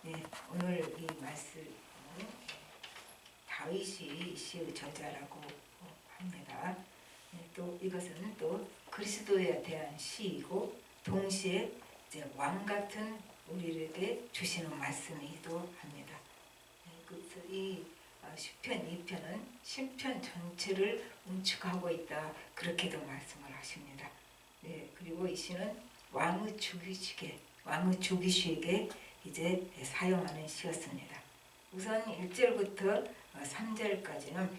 네, 오늘 이 말씀은 다윗이 시의 저자라고 합니다. 네, 또 이것은 또 그리스도에 대한 시이고 동시에 이제 왕 같은 우리에게 주시는 말씀이기도 합니다. 네, 그래서 이 시편 2편은 시편 전체를 응축하고 있다, 그렇게도 말씀을 하십니다. 네, 그리고 이 시는 왕의 죽이시게 이제 사용하는 시였습니다. 우선 1절부터 3절까지는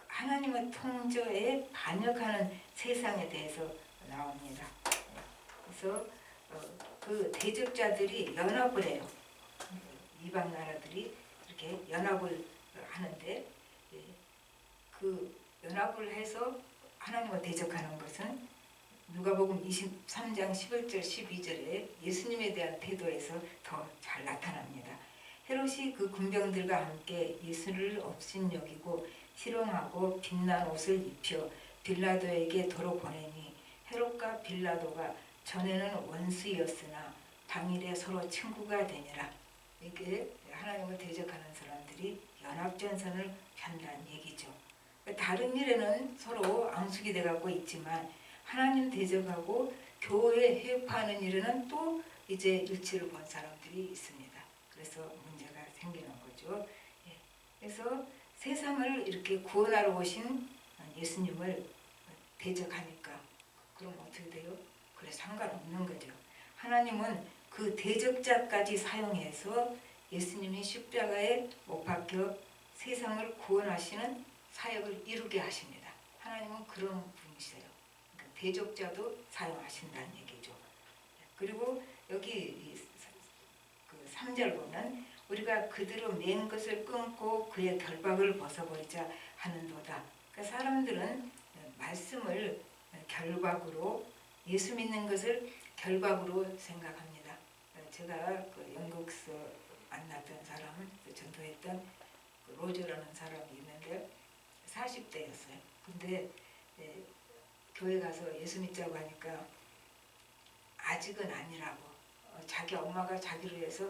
하나님의 통저에 반역하는 세상에 대해서 나옵니다. 그래서 그 대적자들이 연합을 해요. 이방 나라들이 이렇게 연합을 하는데, 그 연합을 해서 하나님과 대적하는 것은 누가복음 23장 11절 12절에 예수님에 대한 태도에서 더 잘 나타납니다. 헤롯이 그 군병들과 함께 예수를 업신여기고 희롱하고 빛난 옷을 입혀 빌라도에게 도로 보내니, 헤롯과 빌라도가 전에는 원수였으나 당일에 서로 친구가 되니라. 이게 하나님을 대적하는 사람들이 연합전선을 편다는 얘기죠. 다른 일에는 서로 앙숙이 돼가고 있지만 하나님 대적하고 교회 회파하는 일에는 또 이제 일치를 본 사람들이 있습니다. 그래서 문제가 생기는 거죠. 그래서 세상을 이렇게 구원하러 오신 예수님을 대적하니까 그럼 어떻게 돼요? 그래, 상관없는 거죠. 하나님은 그 대적자까지 사용해서 예수님이 십자가에 못 박혀 세상을 구원하시는 사역을 이루게 하십니다. 하나님은 그런 분이세요. 대적자도 사용하신다는 얘기죠. 그리고 여기 그 3절 보면 우리가 그대로 맨 것을 끊고 그의 결박을 벗어버리자 하는도다. 그러니까 사람들은 말씀을 결박으로, 예수 믿는 것을 결박으로 생각합니다. 제가 그 영국에서 만났던 사람, 전도했던 로저라는 사람이 있는데 40대였어요. 근데 교회 가서 예수 믿자고 하니까 아직은 아니라고, 자기 엄마가 자기를 위해서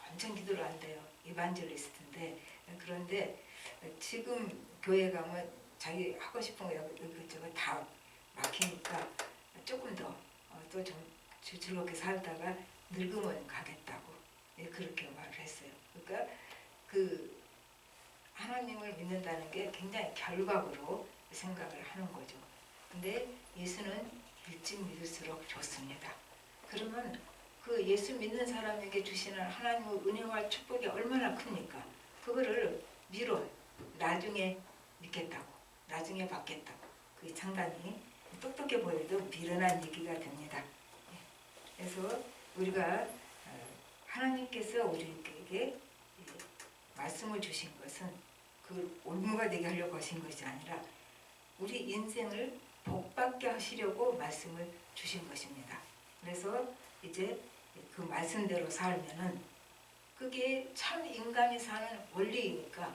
엄청 기도를 한대요. 이반젤리스트인데. 그런데 지금 교회 가면 자기 하고 싶은 거 이것저것 다 막히니까 조금 더 또 좀 즐겁게 살다가 늙으면 가겠다고 그렇게 말을 했어요. 그러니까 그 하나님을 믿는다는 게 굉장히 결박으로 생각을 하는 거죠. 근데 예수는 일찍 믿을수록 좋습니다. 그러면 그 예수 믿는 사람에게 주시는 하나님의 은혜와 축복이 얼마나 큽니까? 그거를 미뤄, 나중에 믿겠다고, 나중에 받겠다고. 그게 상당히 똑똑해 보여도 미련한 얘기가 됩니다. 그래서 우리가 하나님께서 우리에게 말씀을 주신 것은 그 올무가 되게 하려고 하신 것이 아니라 우리 인생을 복받게 하시려고 말씀을 주신 것입니다. 그래서 이제 그 말씀대로 살면은 그게 참 인간이 사는 원리이니까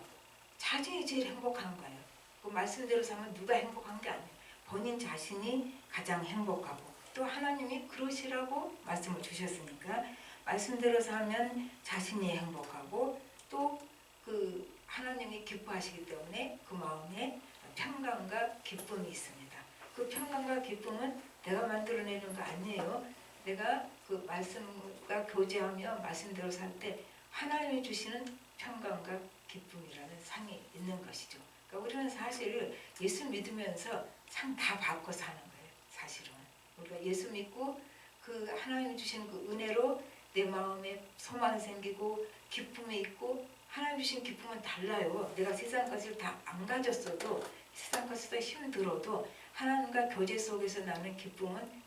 자신이 제일 행복한 거예요. 그 말씀대로 살면 누가 행복한 게 아니에요. 본인 자신이 가장 행복하고, 또 하나님이 그러시라고 말씀을 주셨으니까 말씀대로 살면 자신이 행복하고, 또 그 하나님이 기뻐하시기 때문에 그 마음에 평강과 기쁨이 있습니다. 그 평강과 기쁨은 내가 만들어내는 거 아니에요. 내가 그 말씀과 교제하며 말씀대로 살 때 하나님이 주시는 평강과 기쁨이라는 상이 있는 것이죠. 그러니까 우리는 사실 예수 믿으면서 상 다 받고 사는 거예요. 사실은 우리가 예수 믿고 그 하나님이 주시는 그 은혜로 내 마음에 소망이 생기고 기쁨이 있고, 하나님 주신 기쁨은 달라요. 내가 세상 것을 다 안 가졌어도, 세상 것에서 힘들어도 하나님과 교제 속에서 나는 기쁨은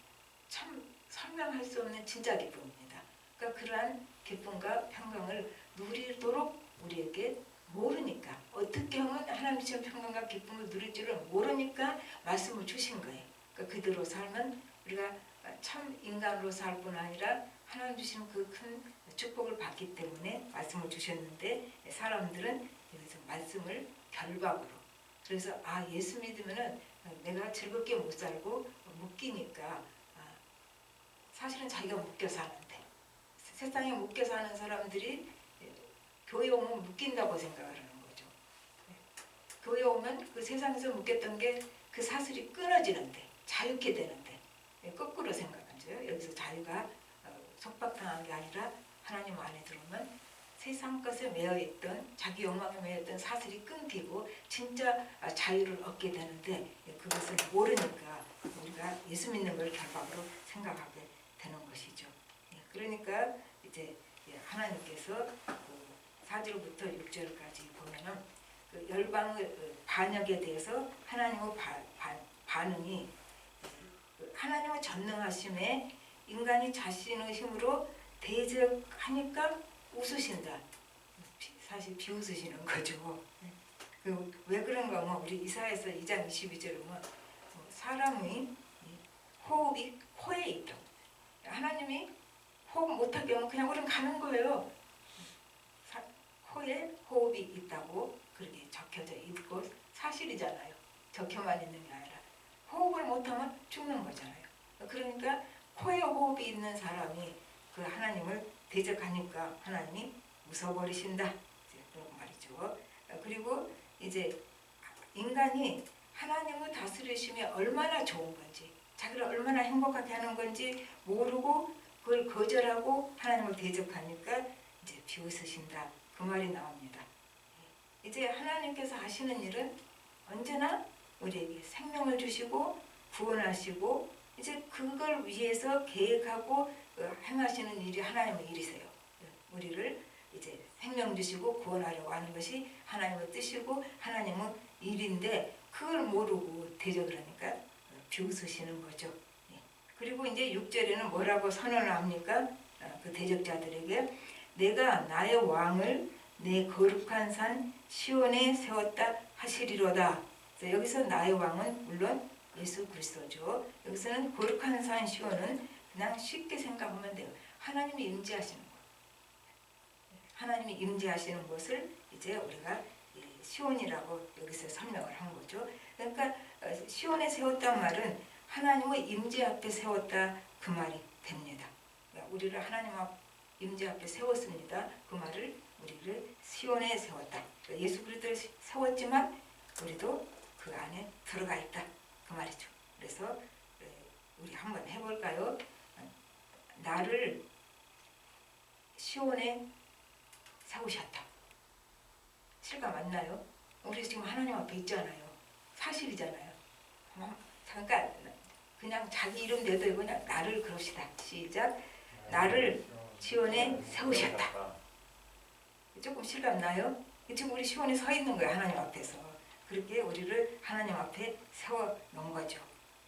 참 설명할 수 없는 진짜 기쁨입니다. 그러니까 그러한 기쁨과 평강을 누리도록 우리에게 모르니까, 어떻게 하면 하나님 주신 평강과 기쁨을 누릴 줄을 모르니까 말씀을 주신 거예요. 그러니까 그대로 살면 우리가 참 인간으로 살 뿐 아니라 하나님 주신 그 큰 축복을 받기 때문에 말씀을 주셨는데, 사람들은 여기서 말씀을 결박으로, 그래서 예수 믿으면은 내가 즐겁게 못 살고 묶이니까, 사실은 자기가 묶여 사는데 세상에 묶여 사는 사람들이 교회 오면 묶인다고 생각을 하는 거죠. 교회 오면 그 세상에서 묶였던 게 그 사슬이 끊어지는데, 자유케 되는데, 거꾸로 생각하죠. 여기서 자유가 속박당한 게 아니라 하나님 안에 들어오면 세상 것에 매여있던, 자기 욕망에 매여있던 사슬이 끊기고 진짜 자유를 얻게 되는데, 그것을 모르니까 우리가 예수 믿는 걸 결박으로 생각하게 되는 것이죠. 그러니까 이제 하나님께서 4절부터 6절까지 보면은 그 열방의 반역에 대해서 하나님의 반응이, 하나님의 전능하심에 인간이 자신의 힘으로 대적하니까 웃으신다. 사실 비웃으시는 거죠. 왜 그런가 하면 우리 이사야서 2장 22절에 보면 사람의 호흡이 코에 있다. 하나님이 호흡 못하게 하면 그냥 우리는 가는 거예요. 코에 호흡이 있다고 그렇게 적혀져 있고 사실이잖아요. 적혀만 있는 게 아니라 호흡을 못하면 죽는 거잖아요. 그러니까 코에 호흡이 있는 사람이 그 하나님을 대적하니까 하나님이 웃어버리신다. 그런 말이죠. 그리고 이제 인간이 하나님의 다스리심이 얼마나 좋은 건지, 자기를 얼마나 행복하게 하는 건지 모르고 그걸 거절하고 하나님을 대적하니까 이제 비웃으신다. 그 말이 나옵니다. 이제 하나님께서 하시는 일은 언제나 우리에게 생명을 주시고 구원하시고 이제 그걸 위해서 계획하고 행하시는 일이 하나님의 일이세요. 우리를 이제 생명 주시고 구원하려고 하는 것이 하나님의 뜻이고 하나님의 일인데 그걸 모르고 대적을 하니까 비웃으시는 거죠. 그리고 이제 6절에는 뭐라고 선언을 합니까? 그 대적자들에게 내가 나의 왕을 내 거룩한 산 시온에 세웠다 하시리로다. 여기서 나의 왕은 물론 예수 그리스도죠. 여기서는 거룩한 산 시온은 그냥 쉽게 생각하면 돼요. 하나님이 임재하시는 것. 하나님이 임재하시는 곳을 이제 우리가 시온이라고 여기서 설명을 한 거죠. 그러니까 시온에 세웠단 말은 하나님의 임재 앞에 세웠다 그 말이 됩니다. 그러니까 우리를 하나님 앞 임재 앞에 세웠습니다. 그 말을 우리를 시온에 세웠다. 그러니까 예수 그리스도를 세웠지만 우리도 그 안에 들어가 있다. 그 말이죠. 그래서 우리 한번 해볼까요? 나를 시온에 세우셨다. 실감 맞나요? 우리 지금 하나님 앞에 있잖아요. 사실이잖아요. 잠깐 그냥 자기 이름 대도 그냥 나를 그럽시다. 시작. 나를 시온에 세우셨다. 조금 실감 나요? 지금 우리 시온에 서 있는 거예요. 하나님 앞에서. 그렇게 우리를 하나님 앞에 세워 놓은 거죠.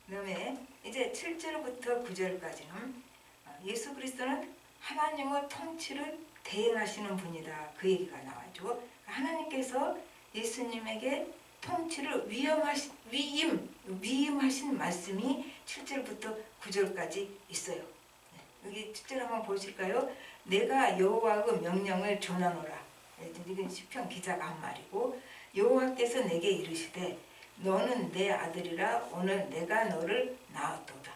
그 다음에 이제 7절부터 9절까지는 예수 그리스도는 하나님의 통치를 대행하시는 분이다. 그 얘기가 나와죠. 하나님께서 예수님에게 통치를 위임하신 말씀이 7절부터 9절까지 있어요. 여기 7절 한번 보실까요? 내가 여호와의 명령을 전하노라. 이건 시편 기자가 한 말이고 여호와께서 내게 이르시되 너는 내 아들이라 오늘 내가 너를 낳았도다.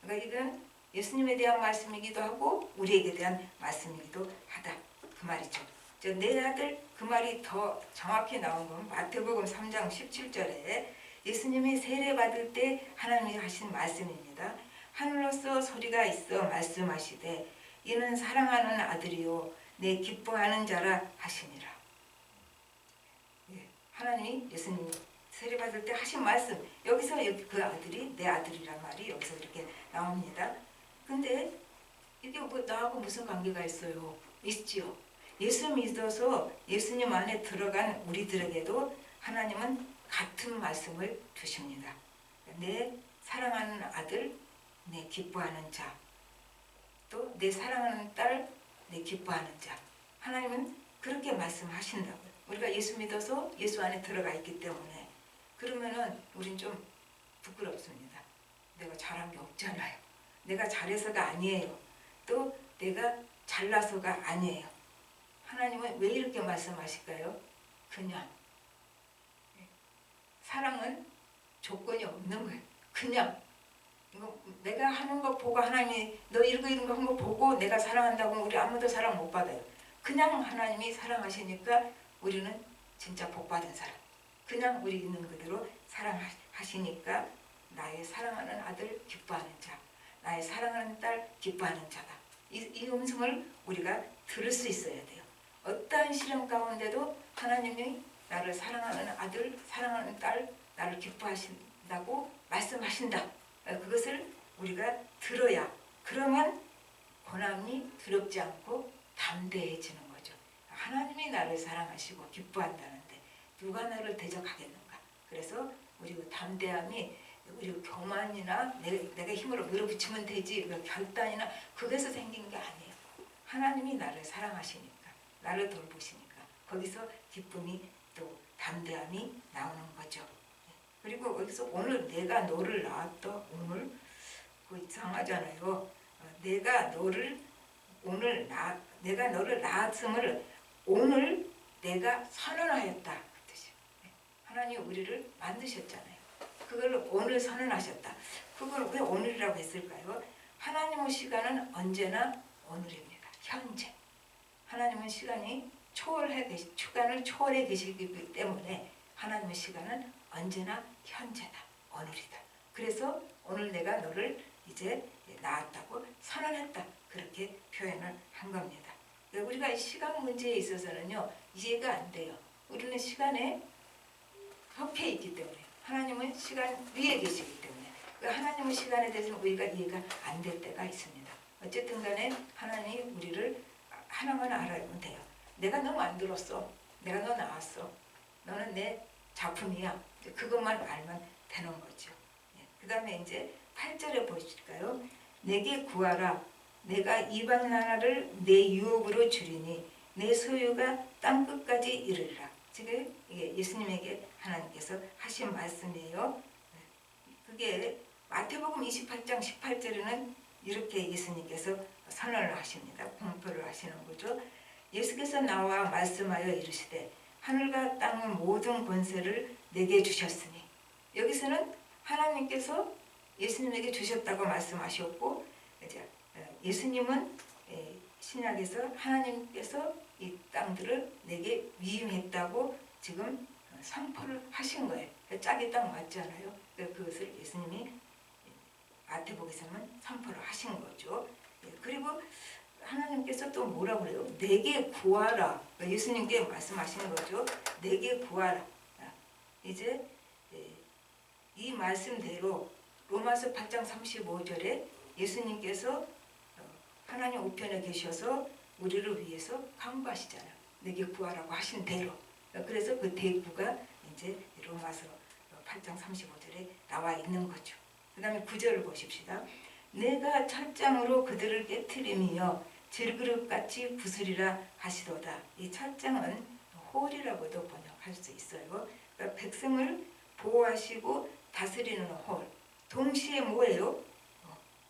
그러니까 이건 예수님에 대한 말씀이기도 하고 우리에게 대한 말씀이기도 하다. 그 말이죠. 내 아들 그 말이 더 정확히 나온 건 마태복음 3장 17절에 예수님이 세례받을 때 하나님이 하신 말씀입니다. 하늘로서 소리가 있어 말씀하시되 이는 사랑하는 아들이요 내 기뻐하는 자라 하시니라. 하나님이 예수님이 세례받을 때 하신 말씀, 여기서 그 아들이 내 아들이란 말이 여기서 이렇게 나옵니다. 근데 이게 뭐 나하고 무슨 관계가 있어요? 있지요. 예수 믿어서 예수님 안에 들어간 우리들에게도 하나님은 같은 말씀을 주십니다. 내 사랑하는 아들, 내 기뻐하는 자, 또 내 사랑하는 딸, 내 기뻐하는 자. 하나님은 그렇게 말씀하신다고요. 우리가 예수 믿어서 예수 안에 들어가 있기 때문에 그러면은 우린 좀 부끄럽습니다. 내가 잘한 게 없잖아요. 내가 잘해서가 아니에요. 또 내가 잘나서가 아니에요. 하나님은 왜 이렇게 말씀하실까요? 그냥. 사랑은 조건이 없는 거예요. 그냥 이거 내가 하는 거 보고 하나님이 너 이런 거 한 거 보고 내가 사랑한다고 우리 아무도 사랑 못 받아요. 그냥 하나님이 사랑하시니까 우리는 진짜 복 받은 사람. 그냥 우리 있는 그대로 사랑하시니까 나의 사랑하는 아들 기뻐하는 자, 나의 사랑하는 딸 기뻐하는 자다. 이 음성을 우리가 들을 수 있어야 돼요. 어떠한 시련 가운데도 하나님이 나를 사랑하는 아들, 사랑하는 딸, 나를 기뻐하신다고 말씀하신다. 그것을 우리가 들어야, 그러면 고난이 두렵지 않고 담대해지는 거죠. 하나님이 나를 사랑하시고 기뻐한다는데 누가 나를 대적하겠는가. 그래서 우리 담대함이 우리 교만이나 내가 힘으로 밀어붙이면 되지, 결단이나 그게서 생긴 게 아니에요. 하나님이 나를 사랑하시니까, 나를 돌보시니까 거기서 기쁨이 또 담대함이 나오는 거죠. 그리고 여기서 오늘 내가 너를 낳았다. 오늘 그 이상하잖아요. 내가 너를 낳았음을 오늘 내가 선언하였다. 그 뜻이에요. 하나님 우리를 만드셨잖아요. 그걸 오늘 선언하셨다. 그걸 왜 오늘이라고 했을까요? 하나님의 시간은 언제나 오늘입니다. 현재. 하나님은 시간을 초월해 계시기 때문에 하나님의 시간은 언제나 현재다. 오늘이다. 그래서 오늘 내가 너를 이제 낳았다고 선언했다. 그렇게 표현을 한 겁니다. 우리가 시간 문제에 있어서는요, 이해가 안 돼요. 우리는 시간에 속해 있기 때문에, 하나님은 시간 위에 계시기 때문에 하나님의 시간에 대해서는 우리가 이해가 안 될 때가 있습니다. 어쨌든 간에 하나님이 우리를 하나만 알아야면 돼요. 내가 너 만들었어. 내가 너 낳았어. 너는 내 작품이야. 그것만 알면 되는 거죠. 그 다음에 이제 8절에 보실까요? 내게 구하라. 내가 이방 나라를 내 유업으로 주리니 내 소유가 땅 끝까지 이르리라. 지금 이게 예수님에게 하나님께서 하신 말씀이에요. 그게 마태복음 28장 18절에는 이렇게 예수님께서 선언을 하십니다. 공표를 하시는 거죠. 예수께서 나와 말씀하여 이르시되 하늘과 땅의 모든 권세를 내게 주셨으니, 여기서는 하나님께서 예수님에게 주셨다고 말씀하셨고, 이제 예수님은 신약에서 하나님께서 이 땅들을 내게 위임했다고 지금 선포를 하신 거예요. 짝이 딱 맞잖아요. 그것을 예수님이 마태복음에서는 선포를 하신 거죠. 그리고 하나님께서 또 뭐라고 그래요? 내게 구하라. 예수님께 말씀하시는 거죠. 내게 구하라. 이제 이 말씀대로 로마서 8장 35절에 예수님께서 하나님 우편에 계셔서 우리를 위해서 간구하시잖아요. 내게 구하라고 하신 대로. 그래서 그 대구가 이제 로마서 8장 35절에 나와 있는 거죠. 그 다음에 9절을 보십시다. 내가 철장으로 그들을 깨트리며 질그릇같이 부수리라 하시도다. 이 철장은 홀이라고도 번역할 수 있어요. 그러니까 백성을 보호하시고 다스리는 홀. 동시에 뭐예요?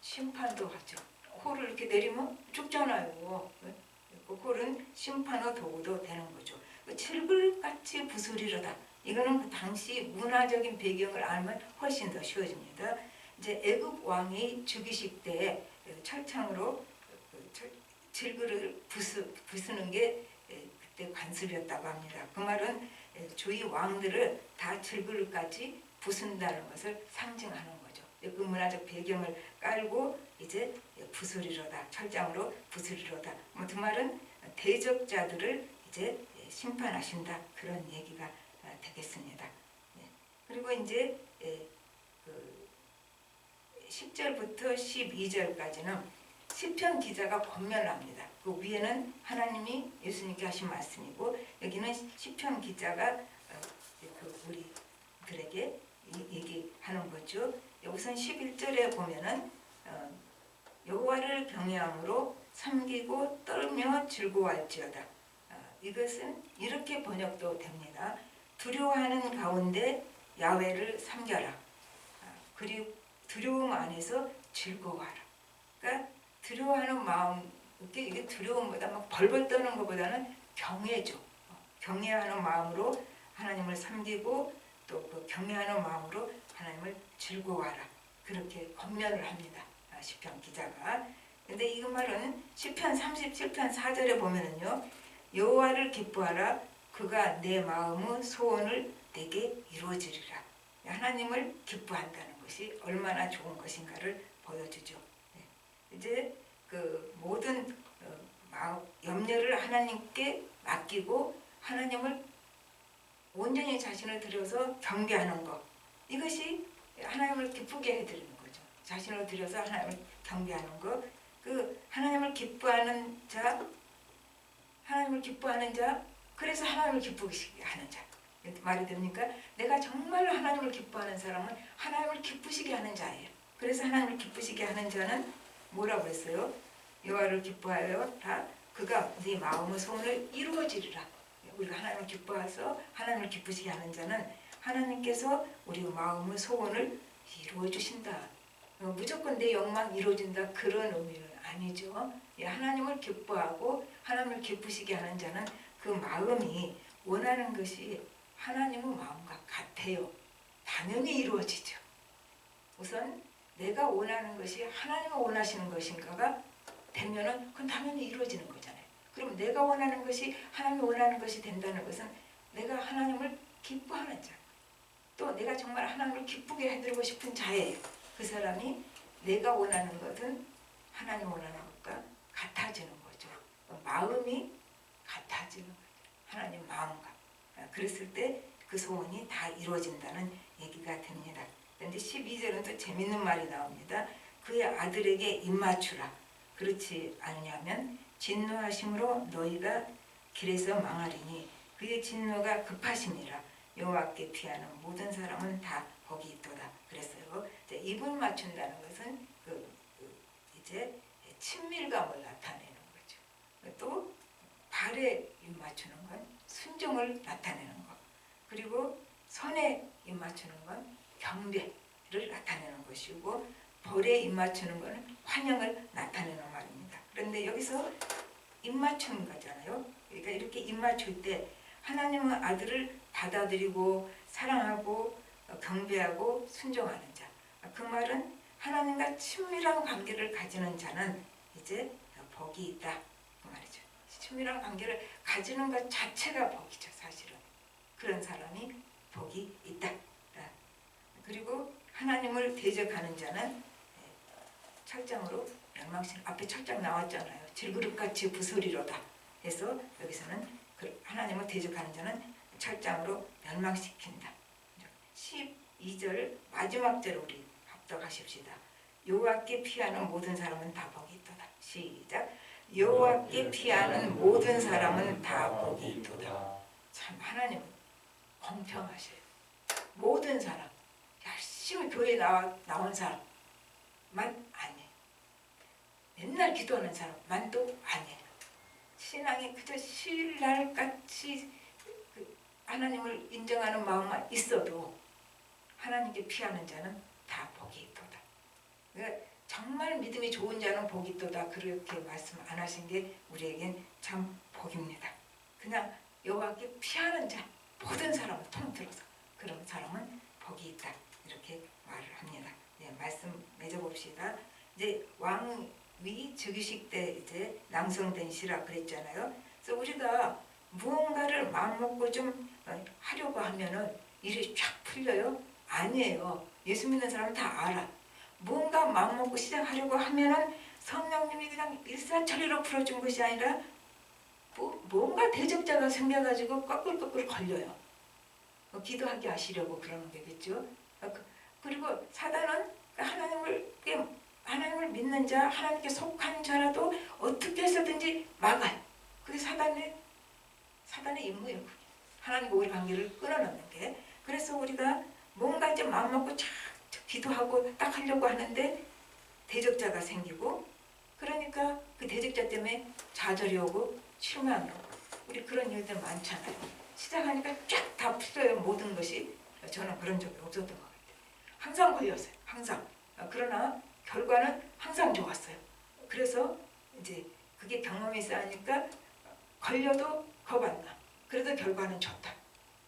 심판도 하죠. 홀을 이렇게 내리면 죽잖아요. 그 홀은 심판의 도구도 되는 거죠. 질그릇같이 부수리로다. 이거는 그 당시 문화적인 배경을 알면 훨씬 더 쉬워집니다. 이제 애굽 왕이 죽이실 때 철창으로 질그릇을 부수는 게 그때 관습이었다고 합니다. 그 말은 주위 왕들을 다 질그릇까지 부순다는 것을 상징하는 거죠. 그 문화적 배경을 깔고 이제 부수리로다, 철장으로 부수리로다. 그 말은 대적자들을 이제 심판하신다, 그런 얘기가 되겠습니다. 그리고 이제 10절부터 12절까지는 시편 기자가 권면을 합니다. 그 위에는 하나님이 예수님께 하신 말씀이고, 여기는 시편 기자가 그 우리들에게 얘기하는 거죠. 여기선 11절에 보면은 여호와를 경외함으로 섬기고 떨며 즐거워할지어다. 이것은 이렇게 번역도 됩니다. 두려워하는 가운데 야훼를 섬겨라. 그리고 두려움 안에서 즐거워하라. 그러니까 두려워하는 마음, 이게 두려움보다 막 벌벌 떠는 것보다는 경외죠. 경외하는 마음으로 하나님을 섬기고 또 그 경외하는 마음으로 하나님을 즐거워하라. 그렇게 권면을 합니다. 시편 기자가. 근데 이 말은 시편 37편 4절에 보면은요. 여호와를 기뻐하라. 그가 내 마음의 소원을 내게 이루어지리라. 하나님을 기뻐한다는 것이 얼마나 좋은 것인가를 보여주죠. 이제 그 모든 염려를 하나님께 맡기고 하나님을 온전히 자신을 들여서 경배하는 것, 이것이 하나님을 기쁘게 해드리는 거죠. 자신을 들여서 하나님을 경배하는 것, 그 하나님을 기뻐하는 자, 그래서 하나님을 기쁘시게 하는 자. 말이 됩니까? 내가 정말로 하나님을 기뻐하는 사람은 하나님을 기쁘시게 하는 자예요. 그래서 하나님을 기쁘시게 하는 자는 뭐라고 그랬어요? 여호와를 기뻐하여 다 그가 네 마음의 소원을 이루어지리라. 우리가 하나님을 기뻐해서 하나님을 기쁘시게 하는 자는 하나님께서 우리 마음의 소원을 이루어 주신다. 무조건 내 욕망 이루어진다 그런 의미는 아니죠. 하나님을 기뻐하고 하나님을 기쁘시게 하는 자는 그 마음이 원하는 것이 하나님의 마음과 같아요. 당연히 이루어지죠. 우선 내가 원하는 것이 하나님이 원하시는 것인가가 되면은 그건 당연히 이루어지는 거잖아요. 그럼 내가 원하는 것이 하나님이 원하는 것이 된다는 것은 내가 하나님을 기뻐하는 자, 또 내가 정말 하나님을 기쁘게 해드리고 싶은 자예요. 그 사람이 내가 원하는 것은 하나님 원하는 것과 같아지는 거죠. 마음이 같아지는 거죠. 하나님 마음과. 그랬을 때 그 소원이 다 이루어진다는 얘기가 됩니다. 그런데 12절은 또 재밌는 말이 나옵니다. 그의 아들에게 입맞추라. 그렇지 않냐면 진노하심으로 너희가 길에서 망하리니 그의 진노가 급하심이라. 여호와께 피하는 모든 사람은 다 복이 있도다. 그랬어요. 입을 맞춘다는 것은 이제 친밀감을 나타내는 거죠. 또 발에 입 맞추는 건 순종을 나타내는 것. 그리고 손에 입 맞추는 건 경배를 나타내는 것이고 볼에 입 맞추는 것은 환영을 나타내는 말입니다. 그런데 여기서 입 맞추는 거잖아요. 그러니까 이렇게 입 맞출 때 하나님의 아들을 받아들이고 사랑하고 경배하고 순종하는 자. 그 말은 하나님과 친밀한 관계를 가지는 자는 이제 복이 있다. 그 말이죠. 친밀한 관계를 가지는 것 자체가 복이죠. 사실은. 그런 사람이 복이 있다. 그리고 하나님을 대적하는 자는 철장으로 멸망신. 앞에 철장 나왔잖아요. 질그릇같이 부수리로다. 해서 여기서는 하나님을 대적하는 자는 철장으로 멸망시킨다. 12절 마지막 절 우리 합독하십시다. 여호와께 피하는 모든 사람은 다 복이 있도다. 시작. 여호와께 피하는 모든 사람은 다 복이 있도다. 참 하나님은 공평하셔요. 모든 사람, 열심히 교회에 나온 사람만 아니에요. 맨날 기도하는 사람만도 아니에요. 신앙이 그저 신랄같이 하나님을 인정하는 마음만 있어도 하나님께 피하는 자는 다 복이 있도다. 그러니까 정말 믿음이 좋은 자는 복이 있도다. 그렇게 말씀 안 하신 게 우리에겐 참 복입니다. 그냥 여호와께 피하는 자, 모든 사람을 통틀어서 그런 사람은 복이 있다. 이렇게 말을 합니다. 네, 말씀 맺어봅시다. 이제 왕위 즉위식 때 이제 낭송된 시라 그랬잖아요. 그래서 우리가 무언가를 마음먹고 좀 하려고 하면은 일이 쫙 풀려요? 아니에요. 예수 믿는 사람은 다 알아. 무언가 마음먹고 시작하려고 하면은 성령님이 그냥 일사천리로 풀어준 것이 아니라 뭔가 대적자가 생겨가지고 거꾸로 걸려요. 기도하게 하시려고 그러는 거겠죠. 그리고 사단은 하나님을 믿는 자, 하나님께 속한 자라도 어떻게 해서든지 막아요. 그게 사단의 임무예요. 하나님과 우리 관계를 끊어놓는 게. 그래서 우리가 뭔가 이제 마음먹고 착 기도하고 딱 하려고 하는데 대적자가 생기고, 그러니까 그 대적자 때문에 좌절이 오고 실망이 오고, 우리 그런 일들 많잖아요. 시작하니까 쫙 다 풀려요. 모든 것이. 저는 그런 적이 없었던 것 같아요. 항상 걸렸어요. 항상. 그러나 결과는 항상 좋았어요. 그래서 이제 그게 경험이 쌓이니까 걸려도 겁 안 나. 그래도 결과는 좋다.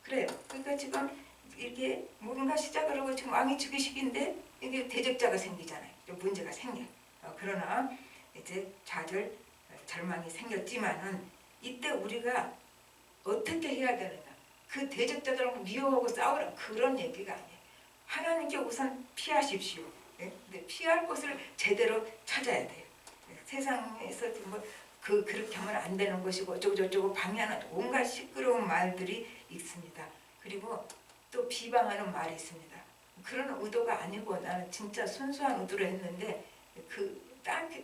그래요. 그러니까 지금 이게 뭔가 시작을 하고 지금 왕위 즉위식인데 이게 대적자가 생기잖아요. 문제가 생겨. 그러나 이제 좌절, 절망이 생겼지만은 이때 우리가 어떻게 해야 되느냐? 그 대적자들하고 미워하고 싸우라 그런 얘기가 아니에요. 하나님께 우선 피하십시오. 근데 피할 곳을 제대로 찾아야 돼요. 세상에서 그렇게 하면 안 되는 것이고 어쩌고 방해하는 온갖 시끄러운 말들이 있습니다. 그리고 또 비방하는 말이 있습니다. 그런 의도가 아니고 나는 진짜 순수한 의도로 했는데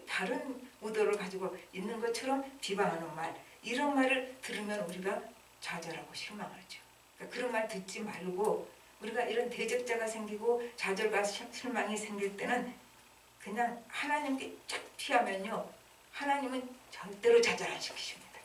다른 의도를 가지고 있는 것처럼 비방하는 말, 이런 말을 들으면 우리가 좌절하고 실망하죠. 그러니까 그런 말 듣지 말고 우리가 이런 대적자가 생기고 좌절과 실망이 생길 때는 그냥 하나님께 쫙 피하면요, 하나님은 절대로 좌절 안 시키십니다.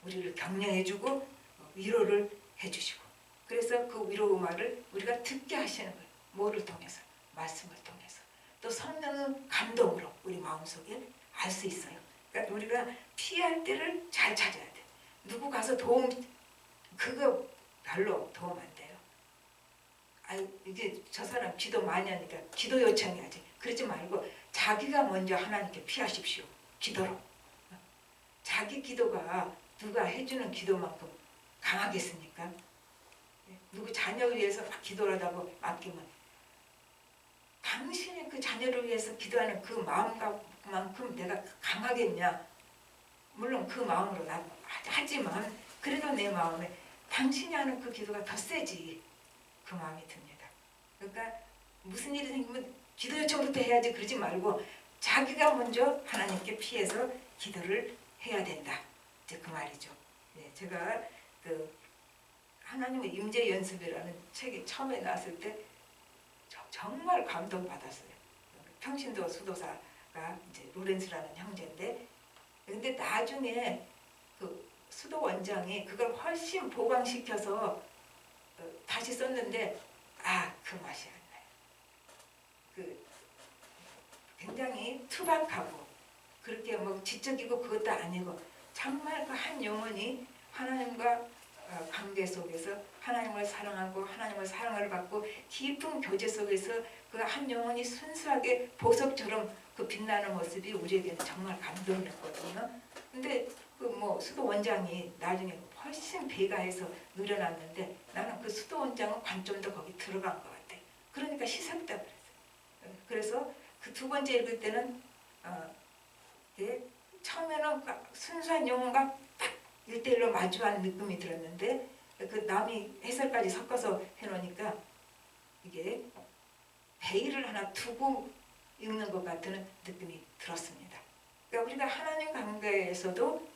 우리를 격려해주고 위로를 해주시고, 그래서 그 위로 말을 우리가 듣게 하시는 거예요. 뭐를 통해서? 말씀을 통해서. 또 성령의 감동으로 우리 마음속에 알 수 있어요. 그러니까 우리가 피할 때를 잘 찾아야 돼. 누구 가서 그거 별로 도움 안 돼요. 이게 저 사람 기도 많이 하니까 기도 요청해야지. 그러지 말고 자기가 먼저 하나님께 피하십시오. 기도로. 자기 기도가 누가 해주는 기도만큼 강하겠습니까? 누구 자녀를 위해서 막 기도를 하다고 맡기면 당신이 그 자녀를 위해서 기도하는 그 마음만큼 내가 강하겠냐? 물론 그 마음으로 난 하지만 그래도 내 마음에 당신이 하는 그 기도가 더 세지, 그 마음이 듭니다. 그러니까 무슨 일이 생기면 기도 요청부터 해야지 그러지 말고 자기가 먼저 하나님께 피해서 기도를 해야 된다. 이제 그 말이죠. 제가 그 하나님의 임재 연습이라는 책이 처음에 나왔을 때 정말 감동받았어요. 평신도 수도사가 이제 로렌스라는 형제인데, 근데 나중에 그 수도 원장이 그걸 훨씬 보강시켜서 다시 썼는데 그 맛이 안 나요. 굉장히 투박하고 그렇게 지적이고 그것도 아니고 정말 그 한 영혼이 하나님과 관계 속에서 하나님을 사랑하고 하나님의 사랑을 받고 깊은 교제 속에서 그 한 영혼이 순수하게 보석처럼 그 빛나는 모습이 우리에게는 정말 감동이었거든요. 근데 수도 원장이 나중에 훨씬 배가해서 늘어났는데 나는 그 수도 원장은 관점도 거기 들어간 것 같아. 그러니까 희석다 그랬어요. 그래서 그 두 번째 읽을 때는 처음에는 순수한 영혼과 딱 1대1로 마주한 느낌이 들었는데 그 남이 해설까지 섞어서 해놓으니까 이게 베일을 하나 두고 읽는 것 같은 느낌이 들었습니다. 그러니까 우리가 하나님 관계에서도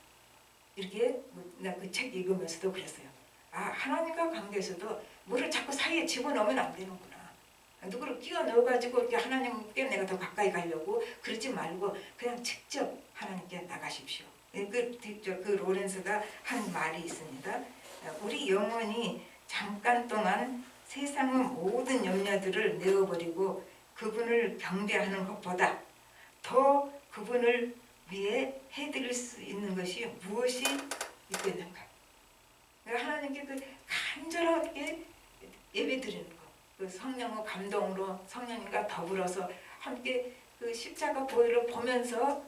이렇게 나 그 책 읽으면서도 그랬어요. 하나님과 관계에서도 뭐를 자꾸 사이에 집어넣으면 안 되는구나. 누구를 끼워 넣어가지고 이렇게 하나님께 내가 더 가까이 가려고 그러지 말고 그냥 직접 하나님께 나가십시오. 그 로렌스가 한 말이 있습니다. 우리 영혼이 잠깐 동안 세상의 모든 염려들을 내어버리고 그분을 경배하는 것보다 더 그분을 위해 해드릴 수 있는 것이 무엇이 있겠는가? 하나님께 간절하게 예배드리는 것, 그 성령의 감동으로 성령님과 더불어서 함께 그 십자가 보혈을 보면서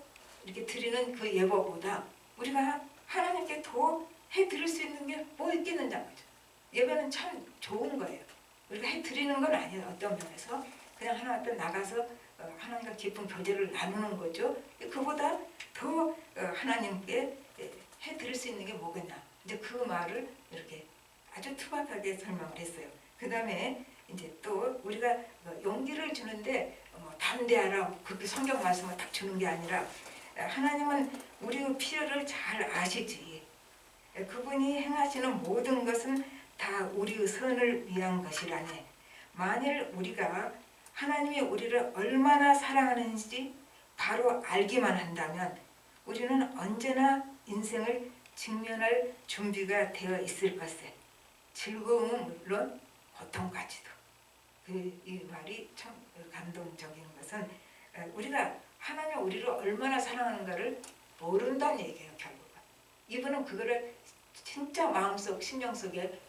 이렇게 드리는 그 예배보다 우리가 하나님께 더 해드릴 수 있는 게 뭐 있겠느냐 거죠. 예배는 참 좋은 거예요. 우리가 해드리는 건 아니에요. 어떤 면에서 그냥 하나님께 나가서 하나님과 깊은 교제를 나누는 거죠. 그보다 더 하나님께 해드릴 수 있는 게 뭐겠냐. 이제 그 말을 이렇게 아주 투박하게 설명을 했어요. 그 다음에 이제 또 우리가 용기를 주는데 담대하라 그렇게 성경 말씀을 딱 주는 게 아니라 하나님은 우리의 필요를 잘 아시지. 그분이 행하시는 모든 것은 다 우리의 선을 위한 것이라네. 만일 우리가 하나님이 우리를 얼마나 사랑하는지 바로 알기만 한다면 우리는 언제나 인생을 직면할 준비가 되어 있을 것에 즐거움은 물론 고통까지도. 이 말이 참 감동적인 것은 우리가 하나님이 우리를 얼마나 사랑하는가를 모른다는 얘기예요. 결국은 이분은 그거를 진짜 마음속 심령 속에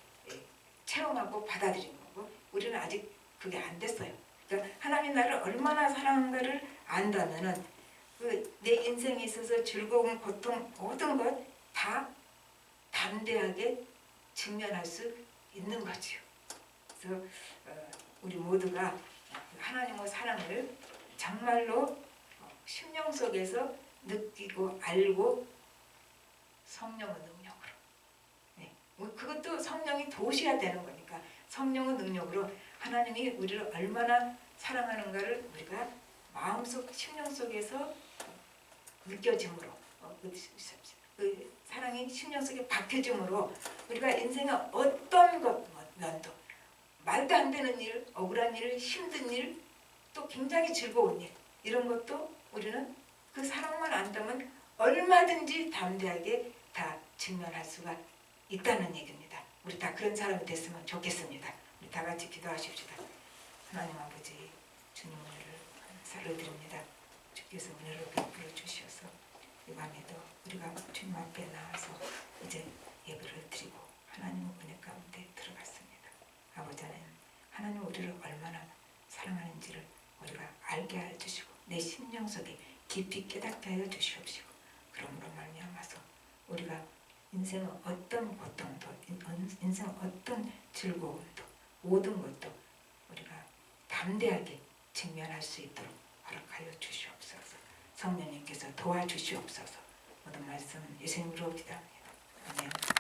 체험하고 받아들인 거고 우리는 아직 그게 안 됐어요. 그러니까 하나님이 나를 얼마나 사랑한가를 안다면은 그 내 인생에 있어서 즐거움, 고통 모든 것 다 담대하게 직면할 수 있는 거지요. 그래서 우리 모두가 하나님의 사랑을 정말로 심령 속에서 느끼고 알고 성령의 능력으로, 네. 그것도 성령이 도우셔야 되는 거니까 성령의 능력으로 하나님이 우리를 얼마나 사랑하는가를 우리가 마음속 심령 속에서 느껴짐으로 그 사랑이 심령 속에 박혀짐으로 우리가 인생의 어떤 면도 말도 안 되는 일, 억울한 일, 힘든 일, 또 굉장히 즐거운 일 이런 것도 우리는 그 사랑만 안다면 얼마든지 담대하게 다 직면할 수가 있다는 얘기입니다. 우리 다 그런 사람이 됐으면 좋겠습니다. 우리 다 같이 기도하십시다. 하나님 아버지, 주님 은혜를 살려드립니다. 주께서 은혜를 베풀어 주셔서 이 밤에도 우리가 주님 앞에 나와서 이제 예배를 드리고 하나님의 은혜 가운데 들어갔습니다. 아버지 하나님, 하나님 우리를 얼마나 사랑하는지를 우리가 알게 해주시고 내 심령 속에 깊이 깨닫게 하여 주시옵시고 그러므로 말미암아서 우리가 인생의 어떤 고통도 인생의 어떤 즐거움도 모든 것도 우리가 담대하게 직면할 수 있도록 허락하여 주시옵소서. 성령님께서 도와주시옵소서. 모든 말씀 예수님으로 기도합니다. 아멘.